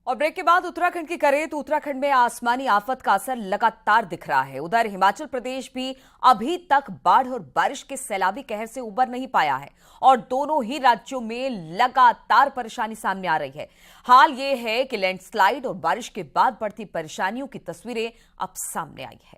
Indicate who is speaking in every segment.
Speaker 1: और ब्रेक के बाद उत्तराखंड की करें तो उत्तराखंड में आसमानी आफत का असर लगातार दिख रहा है। उधर हिमाचल प्रदेश भी अभी तक बाढ़ और बारिश के सैलाबी कहर से उबर नहीं पाया है और दोनों ही राज्यों में लगातार परेशानी सामने आ रही है। हाल ये है कि लैंडस्लाइड और बारिश के बाद बढ़ती परेशानियों की तस्वीरें अब सामने आई है।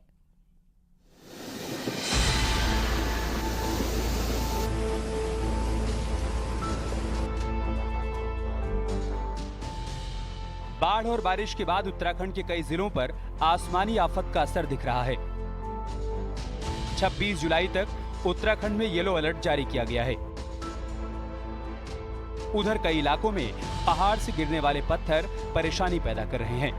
Speaker 2: बाढ़ और बारिश के बाद उत्तराखंड के कई जिलों पर आसमानी आफत का असर दिख रहा है। 26 जुलाई तक उत्तराखंड में येलो अलर्ट जारी किया गया है। उधर कई इलाकों में पहाड़ से गिरने वाले पत्थर परेशानी पैदा कर रहे हैं।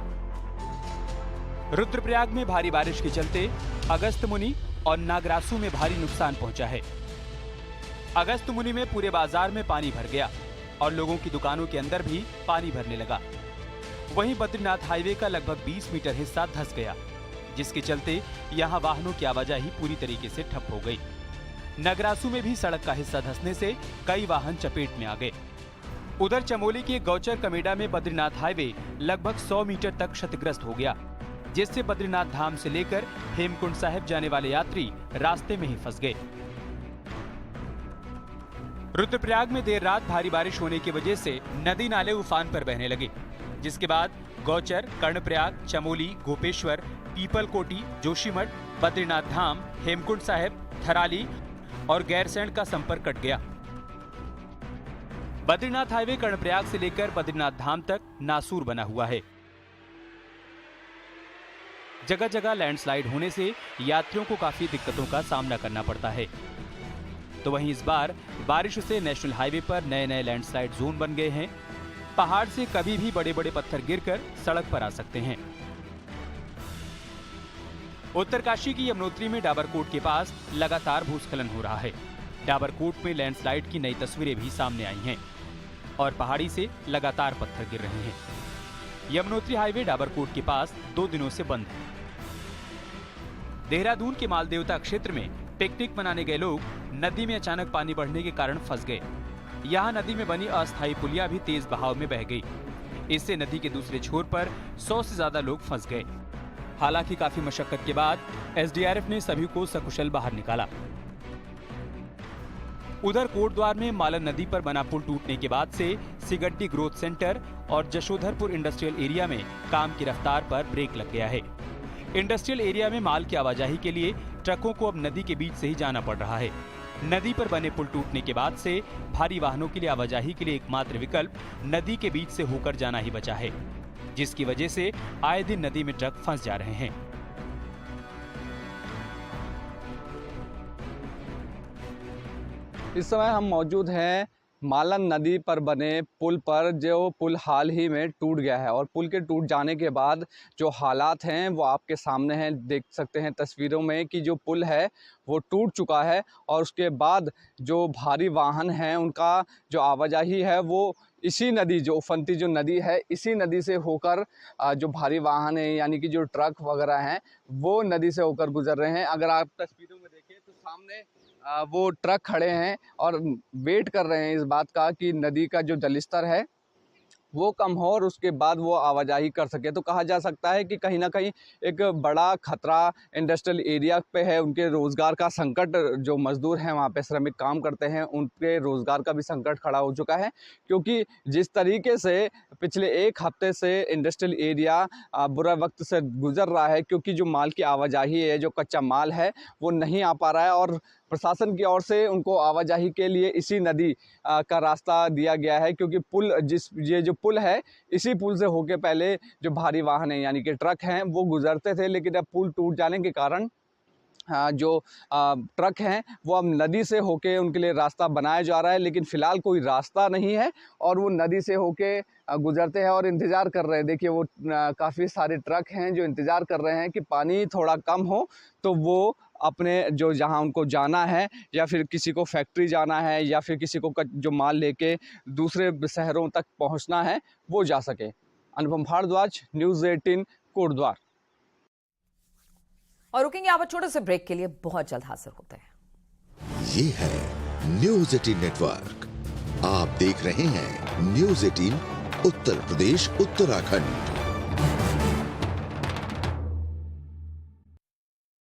Speaker 2: रुद्रप्रयाग में भारी बारिश के चलते अगस्त्यमुनि और नागरासू में भारी नुकसान पहुंचा है। अगस्त्यमुनि में पूरे बाजार में पानी भर गया और लोगों की दुकानों के अंदर भी पानी भरने लगा। वहीं बद्रीनाथ हाईवे का लगभग 20 मीटर हिस्सा धंस गया, जिसके चलते यहां वाहनों की आवाजाही पूरी तरीके से ठप हो गई। नगरासू में भी सड़क का हिस्सा धंसने से कई वाहन चपेट में आ गए। उधर चमोली के गौचर कमेडा में बद्रीनाथ हाईवे लगभग 100 मीटर तक क्षतिग्रस्त हो गया, जिससे बद्रीनाथ धाम से लेकर हेमकुंड साहिब जाने वाले यात्री रास्ते में ही फंस गए। रुद्रप्रयाग में देर रात भारी बारिश होने की वजह से नदी नाले उफान पर बहने लगे, जिसके बाद गौचर, कर्णप्रयाग, चमोली, गोपेश्वर, पीपलकोटी, जोशीमठ, बद्रीनाथ धाम, हेमकुंड साहिब, थराली और गैरसैंण का संपर्क कट गया। बद्रीनाथ हाईवे कर्णप्रयाग से लेकर बद्रीनाथ धाम तक नासूर बना हुआ है। जगह जगह लैंडस्लाइड होने से यात्रियों को काफी दिक्कतों का सामना करना पड़ता है। तो वहीं इस बार बारिश से नेशनल हाईवे पर नए नए लैंडस्लाइड जोन बन गए हैं। पहाड़ से कभी भी बड़े बड़े पत्थर गिरकर सड़क पर आ सकते हैं। उत्तरकाशी की यमुनोत्री में डाबरकोट के पास लगातार भूस्खलन हो रहा है। डाबरकोट में लैंडस्लाइड की नई तस्वीरें भी सामने आई हैं और पहाड़ी से लगातार पत्थर गिर रहे हैं। यमुनोत्री हाईवे डाबरकोट के पास 2 दिनों से बंद है। देहरादून के मालदेवता क्षेत्र में पिकनिक मनाने गए लोग नदी में अचानक पानी बढ़ने के कारण फंस गए। यहाँ नदी में बनी अस्थायी पुलिया भी तेज बहाव में बह गई। इससे नदी के दूसरे छोर पर 100 से ज्यादा लोग फंस गए। हालांकि काफी मशक्कत के बाद एसडीआरएफ ने सभी को सकुशल बाहर निकाला। उधर कोटद्वार में मालन नदी पर बना पुल टूटने के बाद से सिगड्डी ग्रोथ सेंटर और जशोधरपुर इंडस्ट्रियल एरिया में काम की रफ्तार पर ब्रेक लग गया है। इंडस्ट्रियल एरिया में माल की आवाजाही के लिए ट्रकों को अब नदी के बीच से ही जाना पड़ रहा है। नदी पर बने पुल टूटने के बाद से भारी वाहनों के लिए आवाजाही के लिए एकमात्र विकल्प नदी के बीच से होकर जाना ही बचा है, जिसकी वजह से आए दिन नदी में ट्रक फंस जा रहे हैं।
Speaker 3: इस समय हम मौजूद हैं मालन नदी पर बने पुल पर, जो पुल हाल ही में टूट गया है और पुल के टूट जाने के बाद जो हालात हैं वो आपके सामने हैं। देख सकते हैं तस्वीरों में कि जो पुल है वो टूट चुका है और उसके बाद जो भारी वाहन हैं उनका जो आवाजाही है वो इसी नदी, जो उफनती जो नदी है, इसी नदी से होकर जो भारी वाहन है यानी कि जो ट्रक वगैरह हैं वो नदी से होकर गुजर रहे हैं। अगर आप तस्वीरों में देखें तो सामने वो ट्रक खड़े हैं और वेट कर रहे हैं इस बात का कि नदी का जो जलस्तर है वो कम हो और उसके बाद वो आवाजाही कर सके। तो कहा जा सकता है कि कहीं ना कहीं एक बड़ा खतरा इंडस्ट्रियल एरिया पे है। उनके रोज़गार का संकट, जो मज़दूर हैं वहाँ पे श्रमिक काम करते हैं, उनके रोज़गार का भी संकट खड़ा हो चुका है, क्योंकि जिस तरीके से पिछले 1 हफ्ते से इंडस्ट्रियल एरिया बुरा वक्त से गुजर रहा है, क्योंकि जो माल की आवाजाही है, जो कच्चा माल है वो नहीं आ पा रहा है और प्रशासन की ओर से उनको आवाजाही के लिए इसी नदी का रास्ता दिया गया है। क्योंकि ये जो पुल है, इसी पुल से होके पहले जो भारी वाहन है यानी कि ट्रक हैं वो गुजरते थे, लेकिन अब पुल टूट जाने के कारण जो ट्रक हैं वो अब नदी से होके उनके लिए रास्ता बनाया जा रहा है। लेकिन फ़िलहाल कोई रास्ता नहीं है और वो नदी से होके गुजरते हैं और इंतज़ार कर रहे हैं। देखिए वो काफ़ी सारे ट्रक हैं जो इंतज़ार कर रहे हैं कि पानी थोड़ा कम हो तो वो अपने जो जहां उनको जाना है या फिर किसी को फैक्ट्री जाना है या फिर किसी को जो माल लेके दूसरे शहरों तक पहुंचना है वो जा सके। अनुपम भारद्वाज, न्यूज़ 18, कोटद्वार।
Speaker 1: और रुकेंगे आप छोटे से ब्रेक के लिए, बहुत जल्द हाजिर होते हैं।
Speaker 4: ये है न्यूज़ 18 नेटवर्क। आप देख रहे हैं न्यूज़ 18 उत्तर प्रदेश उत्तराखंड।